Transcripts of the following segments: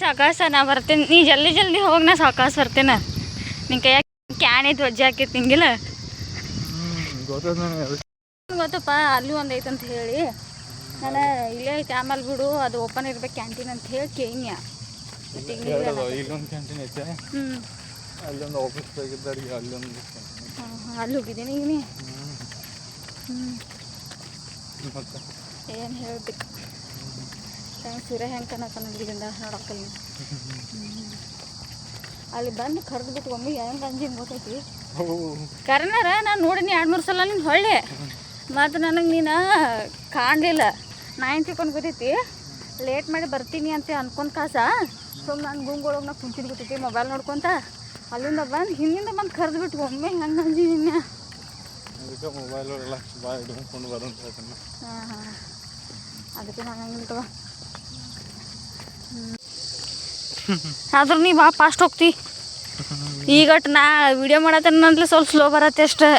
ಸಾಕಾಸ ನಾ ಬರ್ತೇನೆ, ನೀ ಜಲ್ದಿ ಜಲ್ದಿ ಹೋಗಿ ನಾ ಸಾಕಾಸ ಬರ್ತೇನೆ. ನಿನ್ನ ಕೈಯಾಗ ಕ್ಯಾನ್ ಐತಿ ವಜ್ಜೆ ಹಾಕೈತಿ ನಿಂಗಿಲ್ಲ ಗೊತ್ತಪ್ಪ. ಅಲ್ಲಿ ಒಂದು ಐತಂತ ಹೇಳಿ ನಾನು ಇಲ್ಲೇ ಐತೆ ಆಮೇಲೆ ಬಿಡು ಅದು ಓಪನ್ ಇರ್ಬೇಕು ಕ್ಯಾಂಟೀನ್ ಅಂತ ಹೇಳಿ ಕೇಳ್ನ್ಯಾ. ಇಲ್ಲೊಂದು ಕ್ಯಾಂಟೀನ್ ಐತೆ, ಅಲ್ಲೊಂದು ಆಫೀಸ್ ಆಗಿದ್ದಾರೆ, ಅಲ್ಲೊಂದು ಅಲ್ಲಿ ಹೋಗಿದ್ದೀನಿ ಈಗ ನೀ. ಮತ್ತೆ ಏನು ಹೇಳ್ಬೇಕು ಸೂರ್ಯ ಹೆಂಗೆ ಕಾಣತ್ತಾನ ಇಲ್ಲಿಂದ ನೋಡಕ್ಕಲ್ಲಿ. ಅಲ್ಲಿ ಬಂದು ಕರೆದು ಬಿಟ್ಟು ಒಮ್ಮೆ ಹೆಂಗೆ ಅಂಜಿನ ಗೊತ್ತೈತಿ. ಕರ್ನಾರ ನಾನು ನೋಡಿನಿ 2-3 ಸಲ ನೀನು ಹೊಳ್ಳೆ, ಮತ್ತು ನನಗೆ ನೀನು ಕಾಣಲಿಲ್ಲ. ನಾ ಏನು ತಿಳ್ಕೊಂಡು ಗೊತ್ತೈತಿ ಲೇಟ್ ಮಾಡಿ ಬರ್ತೀನಿ ಅಂತ ಅನ್ಕೊಂಡು ಕಾಸ ಸುಮ್ಮನೆ ನಾನು ಗುಂಗೊಳಗೆ ನಾ ಕುಂತಿದ್ದು ಗೊತ್ತೈತಿ ಮೊಬೈಲ್ ನೋಡ್ಕೊತ. ಅಲ್ಲಿಂದ ಬಂದು ಹಿಂದಿಂದ ಬಂದು ಕರೆದು ಬಿಟ್ಟು ಒಮ್ಮೆ ಹೆಂಗೆ ಅಂಜಿನ. ಮೊಬೈಲ್ ಭಾಳ ಹಿಡ್ಕೊಂಡು ಬರೋಂತ. ಹಾಂ ಅದಕ್ಕೆ ನಾನು ಹಂಗೆ ತಗೋ. ಆದ್ರೂ ನೀ ಭಾಳ ಫಾಸ್ಟ್ ಹೋಗ್ತಿ. ಈಗಟ್ಟು ನಾ ವಿಡಿಯೋ ಮಾಡತ್ತೇನಂತಲೇ ಸ್ವಲ್ಪ ಸ್ಲೋ ಬರತ್ತೆ ಅಷ್ಟೇ.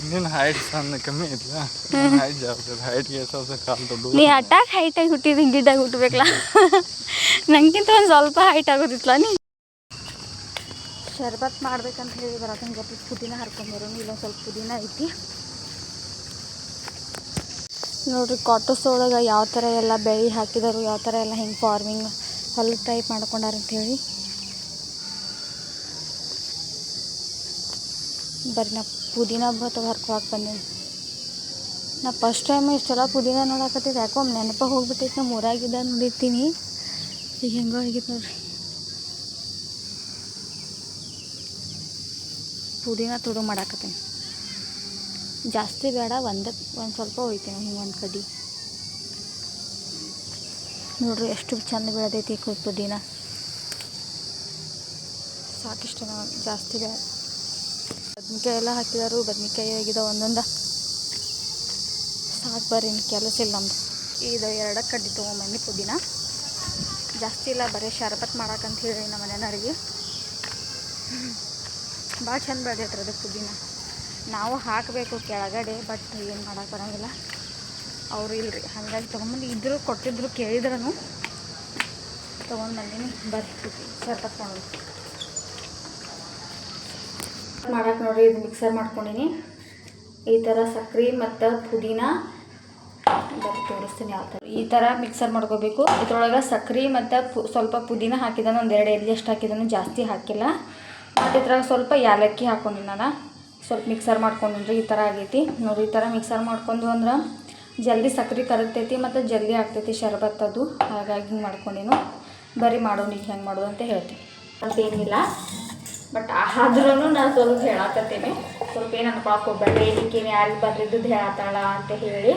ನಿನ್ನ ಹೈಟ್ ಸಣ್ಣ ಕಮ್ಮಿ ಐತಿಲ್ಲ, ಹೈಟ್ ಜಾಸ್ತಿ ಇದೆ. ಹೈಟ್ಗೆ ಸ್ವಲ್ಪ ಕಾಲು ದೊಡ್ಡ. ನೀ ಅಟ್ಟಾಗಿ ಹೈಟಾಗಿ ಹುಟ್ಟಿದ್ದು ಗಿಡ್ಡಾಗಿ ಹುಟ್ಟಬೇಕಲ್ಲ. ನನಗಿಂತ ಒಂದು ಸ್ವಲ್ಪ ಹೈಟ್ ಆಗೋದಿತ್ತಲ್ಲ ನೀ. ಶರ್ಬತ್ ಮಾಡ್ಬೇಕಂತ ಹೇಳಿ ಬರತ್ತಂಗೆ ಗೊತ್ತಿತ್ತು. ಪುದೀನ ಹರ್ಕೊಂಬರೋನು. ಇಲ್ಲೊಂದು ಸ್ವಲ್ಪ ಪುದೀನ ಐತಿ ನೋಡಿರಿ. ಕಾಟಸ್ ಒಳಗೆ ಯಾವ ಥರ ಎಲ್ಲ ಬೆಳೆ ಹಾಕಿದರು, ಯಾವ ಥರ ಎಲ್ಲ ಹಿಂಗೆ ಫಾರ್ಮಿಂಗ್ ಹೊಲ ಟೈಪ್ ಮಾಡ್ಕೊಂಡಾರ ಅಂಥೇಳಿ. ಬರ್ರಿ ನಾ ಪುದೀನ ಹರ್ಕೊಳಕ್ಕೆ ಬಂದೀನಿ. ನಾ ಫಸ್ಟ್ ಟೈಮ್ ಇಷ್ಟೆಲ್ಲ ಪುದೀನ ನೋಡಕತ್ತಿದ್ದು ಯಾಕೋ ನೆನಪ ಹೋಗ್ಬಿಟ್ಟೈತಿ. ನಮ್ಮ ಊರಾಗಿದ್ದ ನೋಡಿರ್ತೀನಿ, ಈಗ ಹೆಂಗೋ ಆಗಿತ್ತು ನೋಡ್ರಿ. ಪುದೀನ ತುಡು ಮಾಡಾಕತ್ತೀನಿ. ಜಾಸ್ತಿ ಬೇಡ, ಒಂದು ಸ್ವಲ್ಪ ಹೋಯ್ತೀನಿ ಹಿಂಗೆ ಒಂದು ಕಡ್ಡಿ. ನೋಡ್ರಿ ಎಷ್ಟು ಚಂದ ಬೆಳೆದೈತಿ ಪುದೀನ. ಸಾಕಿಷ್ಟ ಜಾಸ್ತಿ ಬೇಡ. ಬದ್ನಿಕಾಯಿ ಎಲ್ಲ ಹಾಕಿದಾರು, ಬದ್ನಿಕಾಯಿ ಆಗಿದ ಒಂದೊಂದು ಸಾಕು. ಬರ್ರಿ ಇನ್ನು ಕೆಲಸ ಇಲ್ಲ ನಮ್ದು. ಇದು 2 ಕಡ್ಡಿ ತೊಗೊಂಬಂದು ಪುದೀನ. ಜಾಸ್ತಿ ಇಲ್ಲ, ಬರೀ ಶರ್ಬತ್ ಮಾಡಕ್ಕಂತ ಹೇಳಿ ನಮ್ಮ ಮನೆಯವ್ರಿಗೆ. ಭಾಳ ಚಂದ ಬೆಳೆದೈತ್ರಿ ಅದು ಪುದೀನ. ನಾವು ಹಾಕಬೇಕು ಕೆಳಗಡೆ, ಬಟ್ ಏನು ಮಾಡೋಕೆ ಬರೋಂಗಿಲ್ಲ. ಅವರು ಇಲ್ಲರಿ, ಹಾಗಾಗಿ ತೊಗೊಂಬಂದು ಇದ್ರು ಕೊಟ್ಟಿದ್ರು, ಕೇಳಿದ್ರೂ ತೊಗೊಂಡು ಬಂದೀನಿ. ಬರ್ರಿ ಶರ್ಬತ್ ಮಾಡೋದು ಮಾಡಕ್ಕೆ. ನೋಡಿರಿ ಇದು ಮಿಕ್ಸರ್ ಮಾಡ್ಕೊಂಡೀನಿ. ಈ ಥರ ಸಕ್ರೆ ಮತ್ತು ಪುದೀನ ಬರ್ರಿ ತೋರಿಸ್ತೀನಿ ಯಾವ ಥರ. ಈ ಥರ ಮಿಕ್ಸರ್ ಮಾಡ್ಕೋಬೇಕು. ಇದ್ರೊಳಗೆ ಸಕ್ರೆ ಮತ್ತು ಸ್ವಲ್ಪ ಪುದೀನ ಹಾಕಿದಾನು, 1-2 ಎಲೆ ಅಷ್ಟು ಹಾಕಿದಾನು, ಜಾಸ್ತಿ ಹಾಕಿಲ್ಲ. ಮತ್ತು ಇದ್ರಾಗ ಸ್ವಲ್ಪ ಯಾಲಕ್ಕಿ ಹಾಕ್ಕೊಂಡಿನಿ ನಾನು. ಸ್ವಲ್ಪ ಮಿಕ್ಸರ್ ಮಾಡ್ಕೊಂಡಿದ್ರಿ ಈ ಥರ ಆಗೈತಿ ನೋಡಿ. ಈ ಥರ ಮಿಕ್ಸರ್ ಮಾಡ್ಕೊಂಡು ಅಂದ್ರೆ ಜಲ್ದಿ ಸಕ್ರೆ ಕರಗ್ತೈತಿ ಮತ್ತು ಜಲ್ದಿ ಆಗ್ತೈತಿ ಶರ್ಬತ್ ಅದು. ಹಾಗಾಗಿ ಹಿಂಗೆ ಮಾಡ್ಕೊಂಡಿನು. ಬರೀ ಮಾಡೋಣ ಈಗ ಹೆಂಗೆ ಮಾಡೋದು ಅಂತ ಹೇಳ್ತೀನಿ. ಅಂತೇನಿಲ್ಲ, ಬಟ್ ಆದ್ರೂ ನಾನು ಸ್ವಲ್ಪ ಹೇಳಾಕತ್ತೀನಿ. ಸ್ವಲ್ಪ ಏನು ಅನ್ಕೊಳಕ್ಕೆ ಹೋಗ್ಬೇಡ್ರಿ, ಏನಕ್ಕೇನು ಯಾರಿಗೆ ಬರ್ರಿದ್ದು ಹೇಳತ್ತಾಳ ಅಂತ ಹೇಳಿ.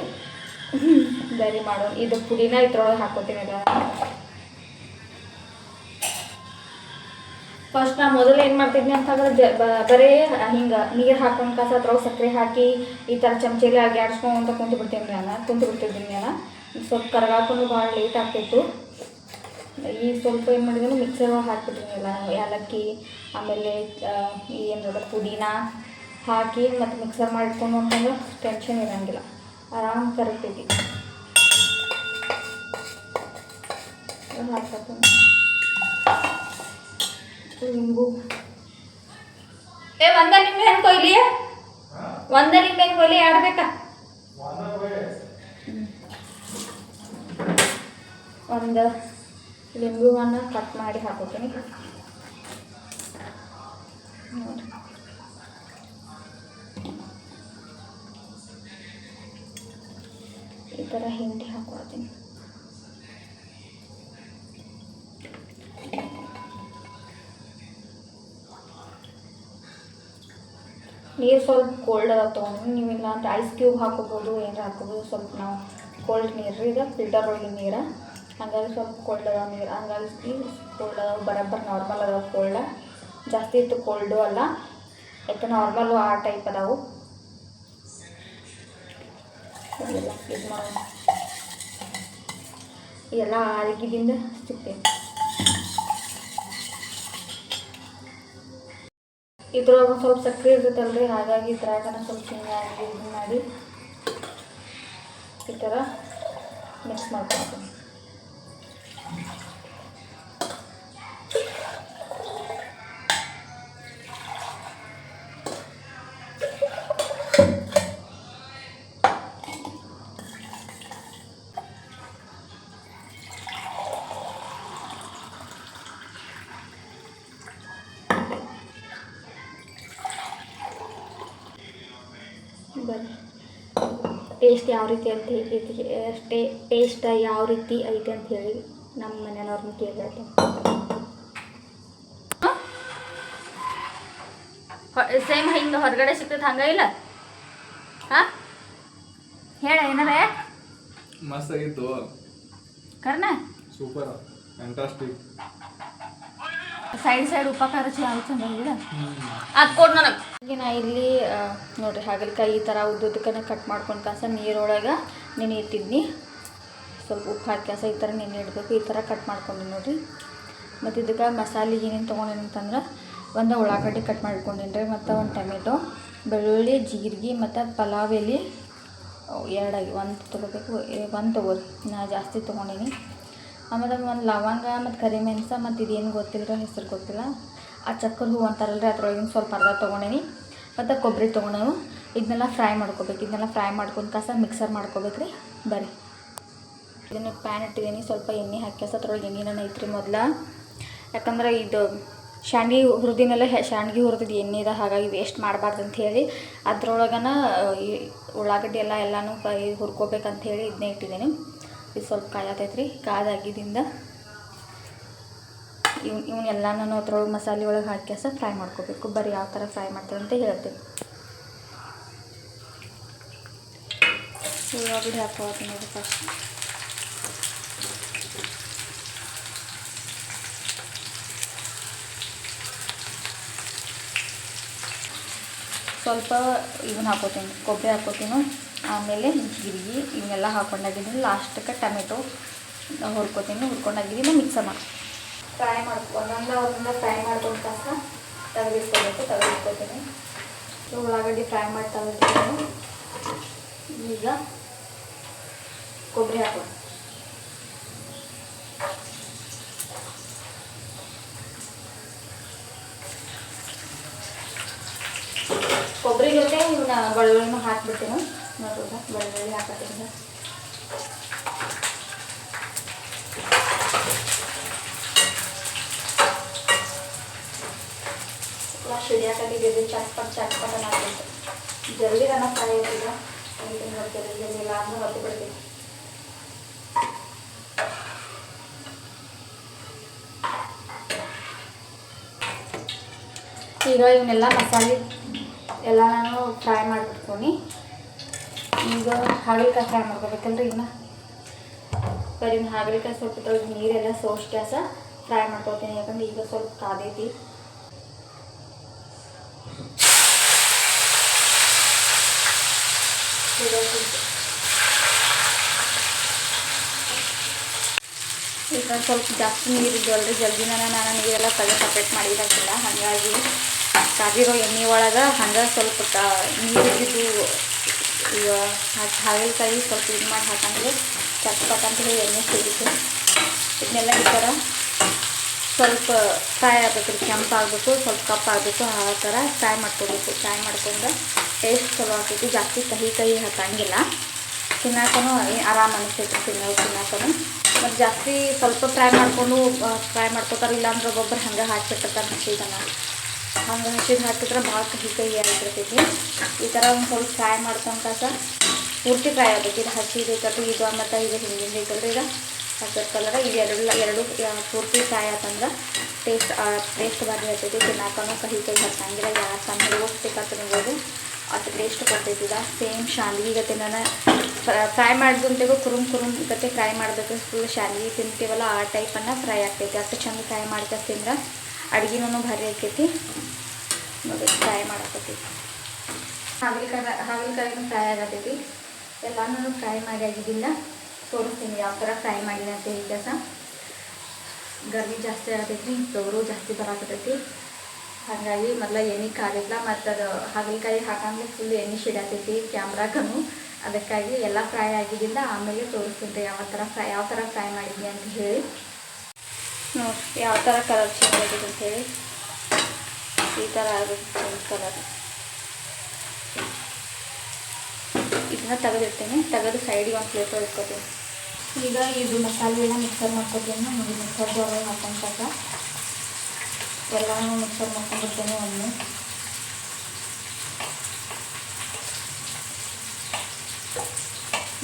ಬರೀ ಮಾಡೋಣ. ಇದು ಪುಡಿನ ಇದ್ರೊಳಗೆ ಹಾಕೋತೀನಿ. ಎಲ್ಲ ಫಸ್ಟ್ ನಾ ಮೊದಲು ಏನು ಮಾಡ್ತಿದ್ನಿ ಅಂತಂದ್ರೆ ಬರೀ ಹಿಂಗೆ ನೀರು ಹಾಕೊಂಡು ಕಾಸ ಅದ್ರೊಳಗೆ ಸಕ್ಕರೆ ಹಾಕಿ ಈ ಥರ ಚಮಚೆಲಿ ಆಡ್ಸ್ಕೊಂತ ಕುಂತು ಬಿಡ್ತಿದ್ದೀನಿ ನಾನು. ಸ್ವಲ್ಪ ಕರಗಾಕೊಂಡು ಭಾಳ ಲೇಟ್ ಆಗ್ತಿತ್ತು. ಈಗ ಸ್ವಲ್ಪ ಏನು ಮಾಡಿದ್ದೀನಿ, ಮಿಕ್ಸರ್ ಒಳಗೆ ಹಾಕ್ಬಿಟ್ಟಿನಿ ಎಲ್ಲ. ಯಾಲಕ್ಕಿ ಆಮೇಲೆ ಏನು ಪುದೀನ ಹಾಕಿ ಮತ್ತು ಮಿಕ್ಸರ್ ಮಾಡಿಟ್ಕೊಂಡು ಅಂತಂದ್ರೆ ಟೆನ್ಷನ್ ಇರೋಂಗಿಲ್ಲ, ಆರಾಮ್ ಕರಗ್ತೈತಿ. ಹಾಕ್ತೀನಿ ಲಿಂಬು. ಒಂದ ನಿಂಬೆ ಹಣ್ಣು ಕೊಯ್ಲಿ, ಒಂದ ನಿಂಬೆ ಹಣ್ಣು ಕೊಯ್ಲಿ ಆಡ್ಬೇಕಾ? ಒಂದು ಲಿಂಬು ಹಣ್ಣು ಕಟ್ ಮಾಡಿ ಹಾಕೋತೀನಿ ನೋಡಿ. ಈ ಥರ ಹಿಂಡಿ ಹಾಕೊಳ್ತೀನಿ. ನೀರು ಸ್ವಲ್ಪ ಕೋಲ್ಡ್ ಅದಾವ ತೊಗೊಂಡು, ನೀವಿಲ್ಲ ಅಂದರೆ ಐಸ್ ಕ್ಯೂಬ್ ಹಾಕೋಬೋದು, ಏನಾರ ಹಾಕೋಬೋದು. ಸ್ವಲ್ಪ ನಾವು ಕೋಲ್ಡ್ ನೀರು ಈಗ ಫಿಲ್ಟರ್ ಒಳಗಿನ ನೀರು, ಹಾಗಾಗಿ ಸ್ವಲ್ಪ ಕೋಲ್ಡ್ ಅದಾವ ನೀರು. ಹಂಗಾಗಿ ಕೋಲ್ಡ್ ಅದಾವ, ಬರೋಬ್ಬರ ನಾರ್ಮಲ್ ಅದಾವ. ಕೋಲ್ಡ ಜಾಸ್ತಿ ಇತ್ತು, ಕೋಲ್ಡು ಅಲ್ಲ, ಯಾಕೆ ನಾರ್ಮಲು ಆ ಟೈಪ್ ಅದಾವು. ಇದು ಮಾಡೋಣ, ಎಲ್ಲ ಆರೋಗ್ಯದಿಂದ ಸಿಗ್ತೈತಿ. ಇದ್ರೊಳಗೆ ಒಂದು ಸ್ವಲ್ಪ ಸಕ್ಕರೆ ಇರ್ತೈತಲ್ರಿ, ಹಾಗಾಗಿ ಇದ್ರಾಗ ಸ್ವಲ್ಪ ಹಿಂಗಾಗಿ ಇದು ಮಾಡಿ ಈ ಥರ ಮಿಕ್ಸ್ ಮಾಡ್ಕೊಳ್ತೀನಿ. ಟೇಸ್ಟ್ ಯಾವ ರೀತಿ ಅಂತ ಟೇಸ್ಟ್ ಯಾವ ರೀತಿ ಐತೆ ಅಂತ ಹೇಳಿ ನಮ್ಮ ಮನೆಯವ್ರನ್ನ ಕೇಳಿದೆ. ಸೇಮ್ ಹಿಂಗೆ ಹೊರಗಡೆ ಸಿಗ್ತದೆ ಹಂಗ ಇಲ್ಲ? ಹಾಂ ಹೇಳ ಏನಾರ ಮಸ್ತ್ ಆಗಿತ್ತು. ಕರ್ನ ಸೂಪರ್ ಫ್ಯಾಂಟಾಸ್ಟಿಕ್. ಸೈಡ್ ಉಪಕಾರ ಯಾವ ಚೆನ್ನಾಗಿಲ್ಲ ಅದು ಕೊಡು ನನಗೆ. ಈಗ ನಾ ಇಲ್ಲಿ ನೋಡಿರಿ ಹಾಗಲಕಾಯಿ ಈ ಥರ ಉದ್ದುದಕ್ಕನೆ ಕಟ್ ಮಾಡ್ಕೊಂಡು ಕಾಸ ನೀರೊಳಗೆ ನೆನೆ ಇಟ್ಟಿದ್ನಿ. ಸ್ವಲ್ಪ ಉಪ್ಪು ಹಾಕಿ ಕಾಸ ಈ ಥರ ನೆನೆ ಇಡಬೇಕು. ಈ ಥರ ಕಟ್ ಮಾಡ್ಕೊಂಡು ನೋಡಿರಿ. ಮತ್ತು ಇದಕ್ಕೆ ಮಸಾಲೆಗೆ ಏನೇನು ತೊಗೊಂಡೇನಿ ಅಂತಂದ್ರೆ ಒಂದು ಉಳ್ಳಾಗಡ್ಡಿ ಕಟ್ ಮಾಡ್ಕೊಂಡೇನಿ ರೀ, ಮತ್ತು ಒಂದು ಟೊಮೆಟೊ, ಬೆಳ್ಳುಳ್ಳಿ, ಜೀರಿಗೆ ಮತ್ತು ಪಲಾವ್ ಎಲೆ ಎರಡಾಗಿ ಒಂದು ತೊಗೋಬೇಕು. ಒಂದು ತೊಗೋರಿ, ನಾ ಜಾಸ್ತಿ ತೊಗೊಂಡೀನಿ. ಆಮೇಲೆ ಒಂದು ಲವಂಗ ಮತ್ತು ಕರಿಮೆಣಸು ಮತ್ತು ಇದೇನು ಗೊತ್ತಿಲ್ಲ ರೀ, ಹೆಸರು ಗೊತ್ತಿಲ್ಲ. ಆ ಚಕ್ಕರ ಹೂವು ಅಂತಾರಲ್ರಿ ಅದ್ರೊಳಗಿನ ಸ್ವಲ್ಪ ಅರ್ಧ ತೊಗೊಂಡೇನಿ. ಮತ್ತು ಕೊಬ್ಬರಿ ತೊಗೊಂಡೇವು. ಇದನ್ನೆಲ್ಲ ಫ್ರೈ ಮಾಡ್ಕೋಬೇಕು. ಇದನ್ನೆಲ್ಲ ಫ್ರೈ ಮಾಡ್ಕೊಂಡು ಕಾಸ ಮಿಕ್ಸರ್ ಮಾಡ್ಕೋಬೇಕು ರೀ. ಬರ್ರಿ ಇದನ್ನು ಪ್ಯಾನ್ ಇಟ್ಟಿದ್ದೀನಿ. ಸ್ವಲ್ಪ ಎಣ್ಣೆ ಹಾಕಿ ಅದ್ರೊಳಗೆ ಎಣ್ಣೆನ ಐತ್ರಿ ಮೊದಲ. ಯಾಕಂದ್ರೆ ಇದು ಶಾಂಡ್ಗೆ ಹುರಿದಿನೆಲ್ಲ ಶಾಂಡ್ಗೆ ಹುರಿದಿದ್ದು ಎಣ್ಣೆ ಇದೆ, ಹಾಗಾಗಿ ವೇಸ್ಟ್ ಮಾಡಬಾರ್ದು ಅಂಥೇಳಿ ಅದ್ರೊಳಗನ ಈ ಉಳ್ಳಾಗಡ್ಡಿ ಎಲ್ಲನೂ ಹುರ್ಕೋಬೇಕಂತ ಹೇಳಿ ಇದನ್ನೇ ಇಟ್ಟಿದ್ದೀನಿ. ಇದು ಸ್ವಲ್ಪ ಕಾಯತೈತ್ರಿ. ಕಾದಾಗಿದ್ದರಿಂದ ಇವನ್ನೆಲ್ಲನೂ ಅದ್ರೊಳಗೆ ಮಸಾಲೆ ಒಳಗೆ ಹಾಕಿ ಫ್ರೈ ಮಾಡ್ಕೋಬೇಕು. ಬರೀ ಯಾವ ಥರ ಫ್ರೈ ಮಾಡ್ತೀವಿ ಅಂತ ಹೇಳ್ತೀನಿ. ಉಳ್ಳಾಗಡ್ಡಿ ಹಾಕೋತೀನಿ ನೋಡಿ ಫಸ್ಟ್. ಸ್ವಲ್ಪ ಇವನ್ನ ಹಾಕೋತೀನಿ, ಕೊಬ್ಬರಿ ಹಾಕೋತೀನಿ. ಆಮೇಲೆ ಜೀರಿಗೆ ಇವನ್ನೆಲ್ಲ ಹಾಕೊಂಡಾಗಿದ್ದೀನಿ. ಲಾಸ್ಟಕ್ಕೆ ಟೊಮೆಟೊ ಹುರ್ಕೊಂಡಾಗಿದ್ದೀನಿ. ಮಿಕ್ಸರ್ ಮಾಡಿ ಫ್ರೈ ಒಂದೊಂದು ಫ್ರೈ ಮಾಡ್ಕೊಂಡು ಕಾಸ ತೆಗೆದಿಟ್ಕೋತೀನಿ. ಉಳ್ಳಾಗಡ್ಡಿ ಫ್ರೈ ಮಾಡಿ ತೆಗೆದಿದ್ದೀನಿ. ಈಗ ಕೊಬ್ಬರಿ ಹಾಕೋದು. ಕೊಬ್ಬರಿ ಜೊತೆ ಇವನ್ನ ಬೆಳ್ಳುಳ್ಳಿನೂ ಹಾಕ್ಬಿಡ್ತೀನಿ. ನೋಡೋದ ಬೆಳ್ಳುಳ್ಳಿ ಹಾಕೋದ್ರಿಂದ ಸಿಡಿಯಾಕತ್ತಿದ್ದು ಚಟ್ಪಟ್ ಹಾಕ್ಬೇಕು. ಜಲ್ದಿ ನನ್ನ ಫ್ರೈ ಆಗಿಲ್ಲ, ಜಲ್ದಿ ಇಲ್ಲ ಅದನ್ನ ಹೊತ್ತು ಬಿಡ್ತೀನಿ. ಈಗ ಇವನ್ನೆಲ್ಲ ಮಸಾಲೆ ಎಲ್ಲ ನಾನು ಫ್ರೈ ಮಾಡಿಬಿಟ್ಕೊಂಡು ಈಗ ಹಾಗಲಕಾಯಿ ಫ್ರೈ ಮಾಡ್ಕೋಬೇಕಲ್ರಿ. ಈಗ ಬರೀ ಹಾಗಲಕಾಯಿ ಸ್ವಲ್ಪ ನೀರೆಲ್ಲ ಸೋಸ್ ಗ್ಯಾಸ ಫ್ರೈ ಮಾಡ್ಕೊತೀನಿ. ಯಾಕಂದ್ರೆ ಈಗ ಸ್ವಲ್ಪ ಕಾದೈತಿ. ಈಗ ಸ್ವಲ್ಪ ಜಾಸ್ತಿ ನೀರಿದ್ದು ಅಲ್ರಿ, ಜಲ್ದಿನ ನಾನು ನೀರೆಲ್ಲ ಸಪ್ರೇಟ್ ಮಾಡಿರೋಕ್ಕಿಲ್ಲ. ಹಾಗಾಗಿ ಕಾದಿರೋ ಎಣ್ಣೆ ಒಳಗೆ ಹಂಗೆ ಸ್ವಲ್ಪ ನೀರಿದ್ದು ಈಗ ಹಾಗಲಕಾಯಿ ಸ್ವಲ್ಪ ಇದು ಮಾಡಿ ಹಾಕಂದ್ರೆ ಚಟ್ಪಟ್ ಅಂತ ಹೇಳಿ ಎಣ್ಣೆ ಸಿಗುತ್ತೆ. ಇದನ್ನೆಲ್ಲ ಈ ಥರ ಸ್ವಲ್ಪ ಫ್ರೈ ಆಗಬೇಕು ರೀ, ಕೆಂಪಾಗಬೇಕು, ಸ್ವಲ್ಪ ಕಪ್ಪಾಗಬೇಕು. ಆ ಥರ ಫ್ರೈ ಮಾಡ್ಕೋಬೇಕು. ಫ್ರೈ ಮಾಡ್ಕೊಂಡ್ರೆ ಟೇಸ್ಟ್ ಚಲೋ ಆಗ್ತೈತಿ. ಜಾಸ್ತಿ ಕಹಿ ಹಾಕಂಗಿಲ್ಲ. ತಿನ್ನಕ್ಕೂ ಆರಾಮ ಅನಿಸ್ತೈತಿ ತಿನ್ನಕ್ಕೂ. ಮತ್ತು ಜಾಸ್ತಿ ಸ್ವಲ್ಪ ಫ್ರೈ ಮಾಡ್ಕೋತಾರೆ. ಇಲ್ಲಾಂದ್ರೆ ಒಬ್ಬೊಬ್ಬರು ಹಂಗೆ ಹಾಕಿಬಿಟ್ಟಿರ್ತಾರೆ ಹಸಿದನ್ನು. ಹಂಗೆ ಹಸಿದು ಹಾಕಿದ್ರೆ ಭಾಳ ಕಹಿ ಆಗಿರ್ತೈತಿ. ಈ ಥರ ಒಂದು ಸ್ವಲ್ಪ ಫ್ರೈ ಮಾಡ್ಕೊಂಡ್ಕಾಸ ಪೂರ್ತಿ ಫ್ರೈ ಆಗಬೇಕು. ಇದು ಹಸಿದು ಐತಲ್ರಿ ಇದು, ಮತ್ತು ಇದು ಹಿಂದಿನ ಐತಲ್ರಿ ಈಗ ಹಸಿರು ಕಲರ್. ಇದು ಎರಡು ಪೂರ್ತಿ ಫ್ರೈ ಆತಂದ್ರೆ ಟೇಸ್ಟ್ ಭಾರಿ ಆಗ್ತೈತಿ. ತಿನ್ನಕ್ಕೂ ಕಹಿ ಹತ್ತಂಗಿಲ್ಲ. ಯಾವ ಸಣ್ಣ ಹೋಗ್ಬೇಕಾಗ್ತದೆ ತಿನ್ಬೋದು, ಅದು ಟೇಸ್ಟ್ ಕೊಡ್ತೈತಿ. ಈಗ ಸೇಮ್ ಶಾಂಡ್ಗಿ ಗತೆ ನಾನು ಫ್ರೈ ಮಾಡಿದಂತೆಗೂ ಕುರುಮ್ ಗತೆ ಫ್ರೈ ಮಾಡಬೇಕು. ಫುಲ್ ಶಾಂಡ್ಗಿ ತಿಂತೀವಲ್ಲ ಆ ಟೈಪನ್ನು ಫ್ರೈ ಆಗ್ತೈತಿ. ಅಷ್ಟು ಚಂದ ಫ್ರೈ ಮಾಡ್ಕೊಂಡು ತಿಂದ್ರೆ ಅಡುಗೆನೂ ಭಾರಿ ಆಕೈತಿ. ನೋಡಿ ಫ್ರೈ ಮಾಡಾಕತ್ತೈತಿ. ಹಾಗಲಕಾಯಿನೂ ಫ್ರೈ ಆಗತೈತಿ. ಎಲ್ಲನೂ ಫ್ರೈ ಮಾಡಿ ಆಗಿದ್ದಿಲ್ಲ. ತೋರಿಸ್ತೀನಿ ಯಾವ ಥರ ಫ್ರೈ ಮಾಡಿದೆ ಅಂತ ಹೇಳಿ. ಕೆಲಸ ಗರ್ಮಿ ಜಾಸ್ತಿ ಆಗತೈತಿ, ಬೆವರು ಜಾಸ್ತಿ ಬರಾಕತೈತಿ. ಹಾಗಾಗಿ ಮೊದಲ ಎಣ್ಣೆ ಕಾದಿಲ್ಲ, ಮತ್ತು ಅದು ಹಾಗಲಕಾಯಿ ಹಾಕಂದ್ರೆ ಫುಲ್ ಎಣ್ಣೆ ಸಿಡಾತೈತಿ ಕ್ಯಾಮ್ರಾಕನು. ಅದಕ್ಕಾಗಿ ಎಲ್ಲ ಫ್ರೈ ಆಗಿದ್ದಿಲ್ಲ. ಆಮೇಲೆ ತೋರಿಸ್ತೀನಿ ಯಾವ ಥರ ಫ್ರೈ ಮಾಡಿದ್ವಿ ಅಂತ ಹೇಳಿ. ನೋಡಿ ಯಾವ ಥರ ಕಲರ್ ಚೇಂಜ್ ಆಗಿದೆ ಅಂತ ಹೇಳಿ. ಈ ಥರ ಆಗುತ್ತೆ ಕಲರ್. ಇದನ್ನ ತೆಗೆದಿರ್ತೀನಿ. ತೆಗೆದು ಸೈಡಿಗೆ ಒಂದು ಪ್ಲೇಟ್ ಇಟ್ಕೊತೀನಿ. ಈಗ ಇದು ಮಸಾಲೆ ಎಲ್ಲ ಮಿಕ್ಸರ್ ಮಾಡ್ಕೊತೀನಿ. ನೋಡಿ ಮಿಕ್ಸರ್ ಜಾರಲ್ಲಿ ಹಾಕೊಂಡ್ಟಾಗ ಎಲ್ಲನೂ ಮಿಕ್ಸರ್ ಮಾಡ್ಕೊಂಡಿರ್ತೇನೆ. ಒಮ್ಮೆ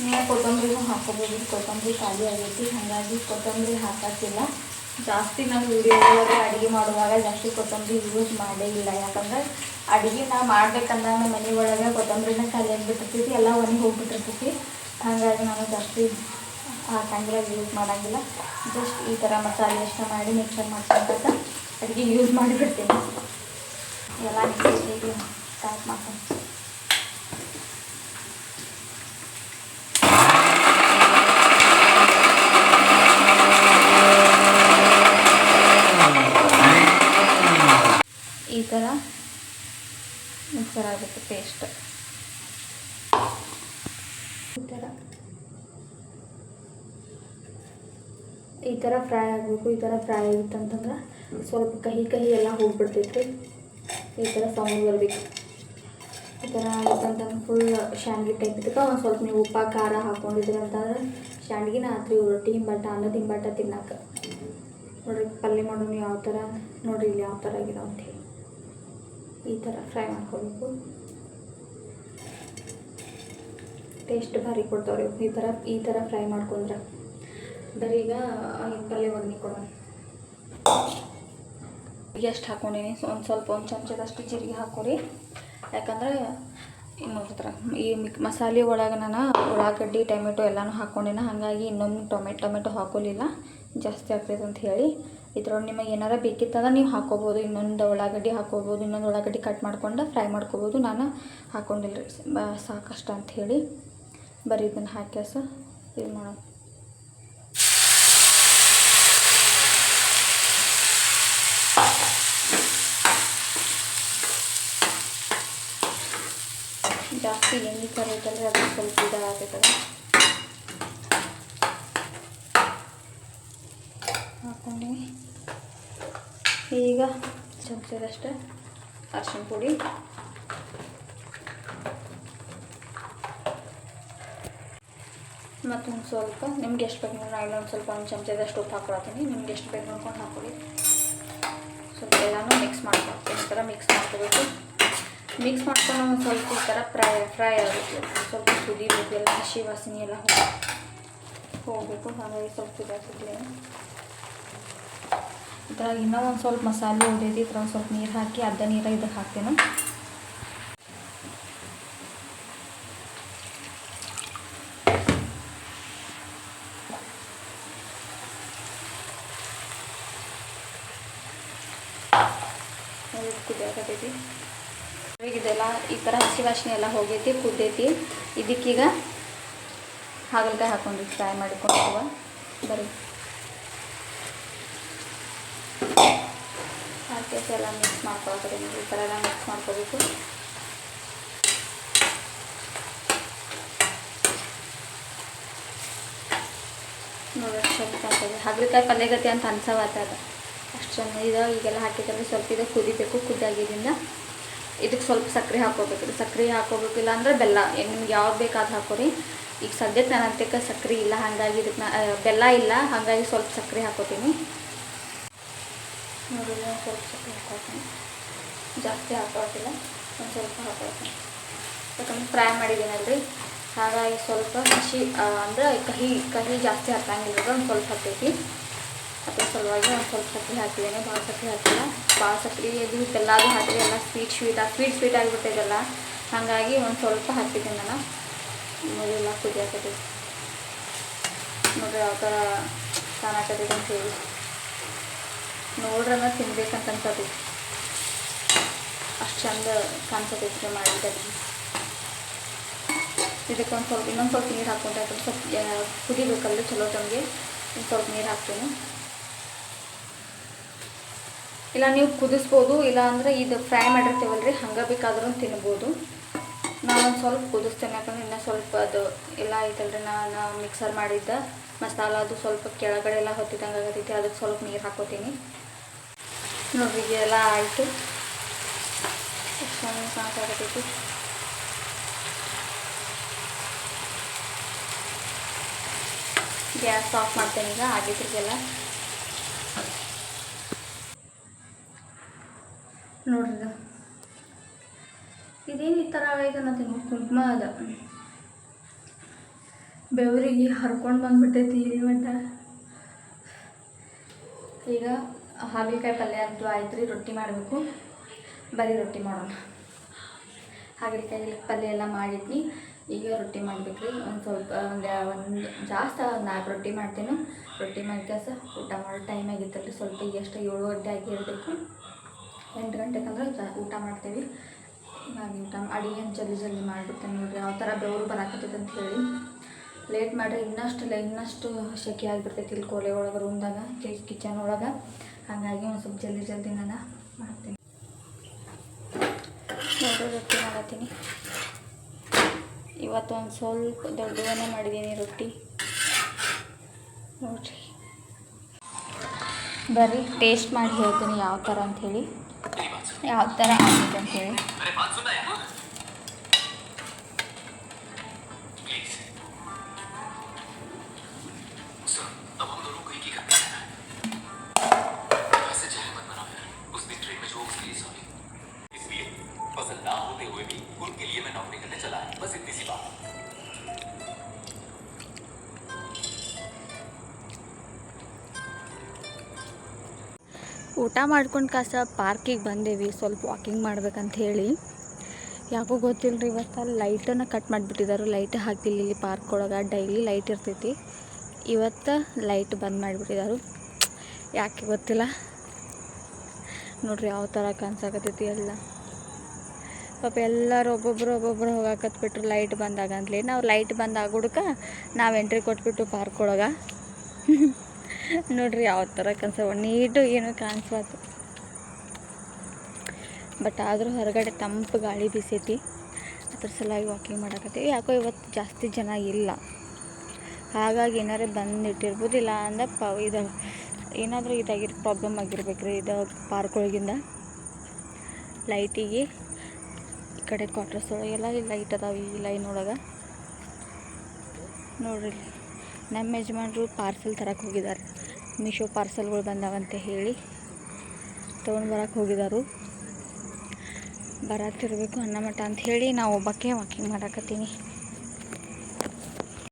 ನೀವು ಕೊತ್ತಂಬರಿನೂ ಹಾಕೋಬೋದು. ಕೊತ್ತಂಬರಿ ಖಾಲಿ ಆಗೈತಿ, ಹಾಗಾಗಿ ಕೊತ್ತಂಬರಿ ಹಾಕೋಕ್ಕಿಲ್ಲ ಜಾಸ್ತಿ. ನಾನು ವಿಡಿಯೋ ಒಳಗೆ ಅಡುಗೆ ಮಾಡುವಾಗ ಜಾಸ್ತಿ ಕೊತ್ತಂಬರಿ ಯೂಸ್ ಮಾಡೇ ಇಲ್ಲ. ಯಾಕಂದ್ರೆ ಅಡುಗೆ ನಾ ಮಾಡ್ಬೇಕಂದ್ರೆ ನಮ್ಮ ಮನೆ ಒಳಗೆ ಕೊತ್ತಂಬರಿನ ಖಾಲಿ ಆಗಿಬಿಟ್ಟಿರ್ತೈತಿ, ಎಲ್ಲ ಒಣಗಿ ಹೋಗ್ಬಿಟ್ಟಿರ್ತೈತಿ. ಹಾಗಾಗಿ ನಾನು ಜಾಸ್ತಿ ಹಾಕಂಗಿಲ್ಲ, ಯೂಸ್ ಮಾಡೋಂಗಿಲ್ಲ. ಜಸ್ಟ್ ಈ ಥರ ಮಸಾಲೆ ಅಷ್ಟ ಮಾಡಿ ಮಿಕ್ಸರ್ ಮಾಡ್ಕೊಂಡಾಗ ಅಡುಗೆ ಯೂಸ್ ಮಾಡಿಬಿಡ್ತೀನಿ. ಎಲ್ಲ ಮಿಕ್ಸಿ ಸ್ಟಾರ್ಟ್ ಮಾಡ್ತೀನಿ. ಈ ಥರ ಮಿಕ್ಸರ್ ಆಗುತ್ತೆ ಪೇಸ್ಟ್. ಈ ಥರ ಫ್ರೈ ಆಗಬೇಕು. ಈ ಥರ ಫ್ರೈ ಆಗಿತ್ತು ಅಂತಂದ್ರೆ ಸ್ವಲ್ಪ ಕಹಿ ಕಹಿ ಎಲ್ಲ ಹೋಗ್ಬಿಡ್ತೈತಿ. ಈ ಥರ ಸೌಂಡ್ ಬರಬೇಕು. ಈ ಥರ ಆಗಿತ್ತಂತಂದ್ರೆ ಫುಲ್ ಶಾಂಡ್ಗಿ ಟೈಪ್ ಇದ್ದಕ್ಕೆ ಒಂದು ಸ್ವಲ್ಪ ನೀವು ಉಪ್ಪ ಖಾರ ಹಾಕ್ಕೊಂಡಿದ್ರಿ ಅಂತಂದ್ರೆ ಶಾಂಡ್ಗಿನ ಆತ್ರಿ ರೊಟ್ಟಿ ಹಿಂಬಟ್ಟ ಅನ್ನದ ಹಿಂಬಟ್ಟ ತಿನ್ನಕ್ಕೆ. ನೋಡಿರಿ ಪಲ್ಯ ಮಾಡೋಣ ಯಾವ ಥರ, ನೋಡಿರಿ ಇಲ್ಲಿ ಯಾವ ಥರ ಆಗಿದೆ ಅಂಥೇಳಿ. ಈ ಥರ ಫ್ರೈ ಮಾಡ್ಕೋಬೇಕು. ಟೇಸ್ಟ್ ಭಾರಿ ಕೊಡ್ತಾವ್ರಿ ಈ ಥರ ಫ್ರೈ ಮಾಡ್ಕೊಂಡ್ರೆ. ಬರೀ ಈಗ ಪಲ್ಯ ಒಗ್ಗರಣೆ ಕೊಡೋಣ. ಎಷ್ಟು ಹಾಕ್ಕೊಂಡೀನಿ ಒಂದು ಚಮಚದಷ್ಟು ಜೀರಿಗೆ ಹಾಕೋರಿ. ಯಾಕಂದ್ರೆ ಇನ್ನೊಂದು ಈ ಮಸಾಲೆ ಒಳಗೆ ನಾನು ಉಳ್ಳಾಗಡ್ಡಿ ಟೊಮೆಟೊ ಎಲ್ಲನೂ ಹಾಕ್ಕೊಂಡಿನ, ಹಾಗಾಗಿ ಇನ್ನೊಂದು ಟೊಮೆಟೊ ಹಾಕೋಲಿಲ್ಲ, ಜಾಸ್ತಿ ಆಗ್ತೈತೆ ಅಂತ ಹೇಳಿ. ಇದ್ರೊಳಗೆ ನಿಮಗೆ ಏನಾರ ಬೇಕಿತ್ತಂದ್ರೆ ನೀವು ಹಾಕ್ಕೋಬೋದು. ಇನ್ನೊಂದು ಉಳ್ಳಾಗಡ್ಡಿ ಹಾಕ್ಕೋಬೋದು, ಇನ್ನೊಂದು ಉಳ್ಳಾಗಡ್ಡಿ ಕಟ್ ಮಾಡ್ಕೊಂಡು ಫ್ರೈ ಮಾಡ್ಕೋಬೋದು. ನಾನು ಹಾಕ್ಕೊಂಡಿಲ್ಲ ರೀ, ಸಾಕಷ್ಟು ಅಂಥೇಳಿ ಬರೀ ಇದನ್ನು ಹಾಕ್ಯಾಸ ಇದು ಮಾಡೋಣ. ಜಾಸ್ತಿ ಎಣ್ಣೆ ಕರಿ ಐತಲ್ರಿ, ಅದು ಸ್ವಲ್ಪ ಇದಾಗತ್ತದ. ಹಾಕ್ಕೊಂಡು ಈಗ ಚಮಚದಷ್ಟು ಅರಿಶಿನ ಪುಡಿ, ಮತ್ತೊಂದು ಸ್ವಲ್ಪ ನಿಮ್ಗೆ ಎಷ್ಟು ಬೇಕು ನೋಡಿ, ನಾನು ಇನ್ನೊಂದು ಸ್ವಲ್ಪ ಒಂದು ಚಮಚದಷ್ಟು ಉಪ್ಪು ಹಾಕೊಳ್ತೀನಿ. ನಿಮ್ಗೆ ಎಷ್ಟು ಬೇಕು ನೋಡ್ಕೊಂಡು ಹಾಕೊಳ್ಳಿ. ಸ್ವಲ್ಪ ಎಲ್ಲನೂ ಮಿಕ್ಸ್ ಮಾಡ್ಕೊಳ್ತೀನಿ. ಈ ಥರ ಮಿಕ್ಸ್ ಮಾಡ್ಕೋಬೇಕು. ಮಿಕ್ಸ್ ಮಾಡ್ಕೊಂಡು ಒಂದು ಸ್ವಲ್ಪ ಈ ಥರ ಫ್ರೈ ಆಗುತ್ತೆ. ಸ್ವಲ್ಪ ಕುದಿಬೇಕು, ಎಲ್ಲ ಹಸಿ ವಾಸನೆ ಎಲ್ಲ ಹೋಗಬೇಕು. ಹಾಗಾಗಿ ಸ್ವಲ್ಪ ಕುದಿಯಾಕತ್ತೀನಿ. ಈ ಥರ ಇನ್ನೂ ಒಂದು ಸ್ವಲ್ಪ ಮಸಾಲೆ ಉಳಿದೈತಿ. ಈ ಥರ ಒಂದು ಸ್ವಲ್ಪ ನೀರು ಹಾಕಿ ಅರ್ಧ ನೀರಾಗ ಇದಕ್ಕೆ ಹಾಕ್ತೇನೆ. ಕುದಿಯಾಕತ್ತೈತಿ. ಇದೆಲ್ಲ ಈ ಥರ ಹಸಿ ವಾಸನೆ ಎಲ್ಲ ಹೋಗೈತಿ, ಕುದ್ದೈತಿ. ಇದಕ್ಕೀಗ ಹಾಗಲಕಾಯಿ ಹಾಕೊಂಡು ಫ್ರೈ ಮಾಡಿಕೊಂಡು ಬರೀ ಹಾಕಿ ಎಲ್ಲ ಮಿಕ್ಸ್ ಮಾಡ್ಕೊಳ್ತಾರೆ. ಈ ಥರ ಎಲ್ಲ ಮಿಕ್ಸ್ ಮಾಡ್ಕೋಬೇಕು. ನೋಡಿ ಸ್ವಲ್ಪ ಕಾಣ್ತದೆ, ಹಾಗಲಕಾಯಿ ಪಲ್ಯಗತಿ ಅಂತ ಅನ್ಸವತ್ತ. ಅಷ್ಟು ಚೆಂದ ಇದೆ. ಈಗೆಲ್ಲ ಹಾಕಿದ್ರೆ ಸ್ವಲ್ಪ ಇದು ಕುದಿಬೇಕು. ಕುದ್ದಾಗಿದ್ದರಿಂದ ಇದಕ್ಕೆ ಸ್ವಲ್ಪ ಸಕ್ಕರೆ ಹಾಕ್ಕೋಬೇಕು. ಸಕ್ಕರೆ ಹಾಕ್ಕೋಬೇಕಿಲ್ಲ ಅಂದರೆ ಬೆಲ್ಲ, ನಿಮ್ಗೆ ಯಾವ್ದು ಬೇಕಾದ ಹಾಕೋರಿ. ಈಗ ಸದ್ಯಕ್ಕೆ ನಾನು ಅಂತಕ್ಕೆ ಸಕ್ಕರೆ ಇಲ್ಲ, ಹಾಗಾಗಿ ಇದಕ್ಕೆ ಬೆಲ್ಲ ಇಲ್ಲ, ಹಾಗಾಗಿ ಸ್ವಲ್ಪ ಸಕ್ಕರೆ ಹಾಕೋತೀನಿ. ನೋಡಿ ಸ್ವಲ್ಪ ಸಕ್ಕರೆ ಹಾಕ್ಕೊಳ್ತೀನಿ, ಜಾಸ್ತಿ ಹಾಕೋತಿಲ್ಲ, ಒಂದು ಸ್ವಲ್ಪ ಹಾಕ್ಕೊಳ್ತೀನಿ. ಯಾಕಂದ್ರೆ ಫ್ರೈ ಮಾಡಿದ್ದೀನಲ್ರಿ, ಹಾಗಾಗಿ ಸ್ವಲ್ಪ ಹಸಿ ಅಂದರೆ ಕಹಿ ಜಾಸ್ತಿ ಹಾಕಂಗಿಲ್ಲ, ಒಂದು ಸ್ವಲ್ಪ ಹಾಕೈತಿ. ಅದ್ರ ಸಲುವಾಗಿ ಒಂದು ಸ್ವಲ್ಪ ಸಕ್ಕರೆ ಹಾಕಿದ್ದೇನೆ, ಭಾಳ ಸಕ್ಕರೆ ಹಾಕಿಲ್ಲ. ಭಾಳ ಸಕ್ಕರೆ ಇದು ಬೆಲ್ಲದು ಹಾಕಿದೆ, ಎಲ್ಲ ಸ್ವೀಟ್ ಆಗಿಬಿಟ್ಟಿದೆಲ್ಲ, ಹಾಗಾಗಿ ಒಂದು ಸ್ವಲ್ಪ ಹಾಕಿದ್ದೀನಿ ನಾನು. ಮೊದಲೆಲ್ಲ ಕುದಿಯಾಕತ್ತೈತಿ ನೋಡ್ರಿ ಯಾವ ಥರ ಕಾಣಕತ್ತೈತಿ ಅಂತ ಹೇಳಿ. ನೋಡ್ರನ್ನ ತಿನ್ಬೇಕಂತ ಅನ್ಸತೈತಿ, ಅಷ್ಟು ಚಂದ ಕಾಣಿಸತೈತಿ ಮಾಡಿದ್ದಕ್ಕೆ. ಇದಕ್ಕೆ ಒಂದು ಸ್ವಲ್ಪ ಇನ್ನೊಂದು ಸ್ವಲ್ಪ ನೀರು ಹಾಕ್ಕೊಂಡ್ರೆ ಸ್ವಲ್ಪ ಕುದಿಬೇಕಲ್ಲ ಚಲೋ ತಮಗೆ, ಒಂದು ಸ್ವಲ್ಪ ನೀರು ಹಾಕ್ತೀನಿ. ಇಲ್ಲ ನೀವು ಕುದಿಸ್ಬೋದು, ಇಲ್ಲ ಅಂದರೆ ಇದು ಫ್ರೈ ಮಾಡಿರ್ತೀವಲ್ರಿ ಹಂಗೆ ಬೇಕಾದ್ರೂ ತಿನ್ಬೋದು. ನಾನೊಂದು ಸ್ವಲ್ಪ ಕುದಿಸ್ತೇನೆ, ಯಾಕಂದ್ರೆ ಇನ್ನೂ ಸ್ವಲ್ಪ ಅದು ಎಲ್ಲ ಐತಲ್ರಿ, ನಾನು ಮಿಕ್ಸರ್ ಮಾಡಿದ್ದ ಮಸಾಲ ಅದು ಸ್ವಲ್ಪ ಕೆಳಗಡೆ ಎಲ್ಲ ಹೊತ್ತಿದಂಗೆ ಆಗತೈತಿ. ಅದಕ್ಕೆ ಸ್ವಲ್ಪ ನೀರು ಹಾಕೋತೀನಿ. ನೋಡ್ರಿ ಇದೆಲ್ಲ ಆಯಿತು, ಎಷ್ಟು ಸಾಕಾಗತೈತಿ. ಗ್ಯಾಸ್ ಆಫ್ ಮಾಡ್ತೇನೆ ಈಗ, ಆಗಿದ್ರಿಗೆಲ್ಲ ನೋಡ್ರಿ ಇದೇನು ಈ ಥರ ಆಗೈತೆ ಅನ್ನತ್ತೀನಿ. ಕುಂಕುಮ ಅದ ಬೆವರಿಗೆ ಹರ್ಕೊಂಡು ಬಂದ್ಬಿಟ್ಟೈತಿ ಇಲ್ಲಿ ಮಟ್ಟ. ಈಗ ಹಾಗಲಕಾಯಿ ಪಲ್ಯ ಅಂತೂ ಆಯ್ತು ರೀ. ರೊಟ್ಟಿ ಮಾಡಬೇಕು, ಬರೀ ರೊಟ್ಟಿ ಮಾಡೋಣ. ಹಾಗಲಕಾಯಿ ಪಲ್ಯ ಎಲ್ಲ ಮಾಡಿದ್ನಿ, ಈಗ ರೊಟ್ಟಿ ಮಾಡ್ಬೇಕು ರೀ. ಒಂದು ಸ್ವಲ್ಪ ಒಂದು ಜಾಸ್ತಿ 4 ರೊಟ್ಟಿ ಮಾಡ್ತೀನಿ. ರೊಟ್ಟಿ ಮಾಡ್ಕೆಸ ಊಟ ಮಾಡೋ ಟೈಮ್ ಆಗಿತ್ತಲ್ಲ ಸ್ವಲ್ಪ. ಈಗ ಎಷ್ಟು 7 ಗಂಟೆ ಆಗಿರಬೇಕು. 8 ಗಂಟೆಗೆ ಅಂದ್ರೆ ಊಟ ಮಾಡ್ತೀವಿ. ನಾನು ಊಟ ಅಡುಗೆ ಜಲ್ದಿ ಮಾಡಿಬಿಡ್ತೇನೆ ನೋಡಿರಿ. ಯಾವ ಥರ ಬೆವರು ಬರಾಕತ್ತೈತೆ ಅಂತ ಹೇಳಿ ಲೇಟ್ ಮಾಡಿರಿ ಇನ್ನಷ್ಟು ಶೆಕೆ ಆಗಿಬಿಡ್ತೈತಿ ಇಲ್ಲಿ ಕೋಲೆ ಒಳಗೆ ರೂಮ್ದಾಗ, ಕಿಚನ್ ಒಳಗೆ. ಹಾಗಾಗಿ ಒಂದು ಸ್ವಲ್ಪ ಜಲ್ದಿ ನಾನು ಮಾಡ್ತೀನಿ ನೋಡಿರಿ. ರೊಟ್ಟಿ ಮಾಡತ್ತೀನಿ ಇವತ್ತು. ಒಂದು ಸ್ವಲ್ಪ ದೊಡ್ಡವನ್ನೇ ಮಾಡಿದ್ದೀನಿ ರೊಟ್ಟಿ ನೋಡಿರಿ. ಬರ್ರಿ ಟೇಸ್ಟ್ ಮಾಡಿ ಹೇಳ್ತೀನಿ ಯಾವ ಥರ ಅಂಥೇಳಿ, ಯಾವ ಥರ ಆಗಿದೆ ಅಂಥೇಳಿ. ಊಟ ಮಾಡ್ಕೊಂಡು ಕಾಸ ಪಾರ್ಕಿಗೆ ಬಂದೇವಿ ಸ್ವಲ್ಪ ವಾಕಿಂಗ್ ಮಾಡ್ಬೇಕಂತ ಹೇಳಿ. ಯಾಕೋ ಗೊತ್ತಿಲ್ಲ ರೀ, ಇವತ್ತು ಲೈಟನ್ನು ಕಟ್ ಮಾಡಿಬಿಟ್ಟಿದ್ದಾರೆ. ಲೈಟ್ ಹಾಕಿಲ್ಲ ಇಲ್ಲಿ ಪಾರ್ಕ್ ಒಳಗೆ. ಡೈಲಿ ಲೈಟ್ ಇರ್ತೈತಿ, ಇವತ್ತು ಲೈಟ್ ಬಂದ್ ಮಾಡಿಬಿಟ್ಟಿದ್ದಾರೆ. ಯಾಕೆ ಗೊತ್ತಿಲ್ಲ ನೋಡ್ರಿ ಯಾವ ಥರ ಕಾಣಿಸಾಕತ್ತೈತಿ ಎಲ್ಲ. ಪಾಪ ಎಲ್ಲರೂ ಒಬ್ಬೊಬ್ರು ಹೋಗಾಕತ್ಬಿಟ್ರು ಲೈಟ್ ಬಂದಾಗ ಅಂತಲೇ. ನಾವು ಲೈಟ್ ಬಂದು ಆಗೋದಕ್ಕೆ ನಾವು ಎಂಟ್ರಿ ಕೊಟ್ಬಿಟ್ಟು ಪಾರ್ಕ್ ಒಳಗೆ. ನೋಡ್ರಿ ಯಾವ ಥರ ನೀಟು ಏನೋ ಕಾಣಿಸ್ಬಾರ್ದು. ಬಟ್ ಆದರೂ ಹೊರಗಡೆ ತಂಪು ಗಾಳಿ ಬೀಸೈತಿ, ಅದ್ರ ಸಲುವಾಗಿ ವಾಕಿಂಗ್ ಮಾಡಕತ್ತೀವಿ. ಯಾಕೋ ಇವತ್ತು ಜಾಸ್ತಿ ಜನ ಇಲ್ಲ, ಹಾಗಾಗಿ ಏನಾರೇ ಬಂದಿಟ್ಟಿರ್ಬೋದು. ಇಲ್ಲ ಅಂದ್ರೆ ಇದು ಏನಾದರೂ ಪ್ರಾಬ್ಲಮ್ ಆಗಿರ್ಬೇಕು ರೀ. ಇದು ಪಾರ್ಕ್ ಒಳಗಿಂದ ಲೈಟಿಗೆ ಈ ಕಡೆ ಕ್ವಾರ್ಟರ್ಸ್ ಒಳಗೆಲ್ಲ ಲೈಟ್ ಅದಾವೆ ಈ ಲೈನ್ ಒಳಗೆ. ನೋಡ್ರಿ ನಮ್ಮ ಯಜಮಾನ್ರು ಪಾರ್ಸೆಲ್ ತರಕ್ಕೆ ಹೋಗಿದ್ದಾರೆ. ಮೀಶೋ ಪಾರ್ಸೆಲ್ಗಳು ಬಂದಾವಂತ ಹೇಳಿ ತೊಗೊಂಡು ಬರೋಕ್ಕೆ ಹೋಗಿದ್ದಾರೆ. ಬರತ್ತಿರಬೇಕು ಅನ್ನ ಮಠ ಅಂತ ಹೇಳಿ ನಾವು ಒಬ್ಬಕ್ಕೆ ವಾಕಿಂಗ್ ಮಾಡಕತ್ತೀನಿ.